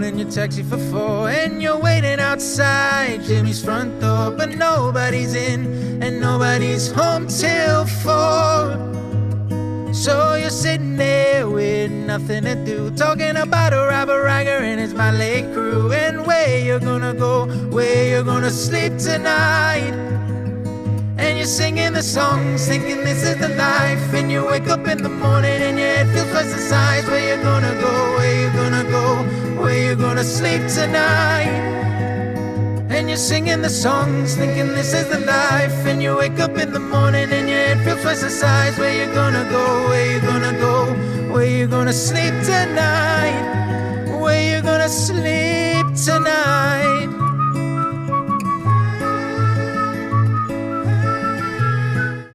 calling your taxi for 4, and you're waiting outside Jimmy's front door, but nobody's in and nobody's home till 4. So you're sitting there with nothing to do, talking about a robber Ragger and his Malay crew, and where you're gonna go, where you're gonna sleep tonight. And you're singing the songs, thinking this is the life, and you wake up in the morning and your head feels twice the size. Where you gonna go, where you gonna go, where you gonna sleep tonight. And you're singing the songs, thinking this is the life, and you wake up in the morning and your head feels twice the size. Where you gonna go, where you gonna go, where you gonna sleep tonight, where you gonna sleep tonight.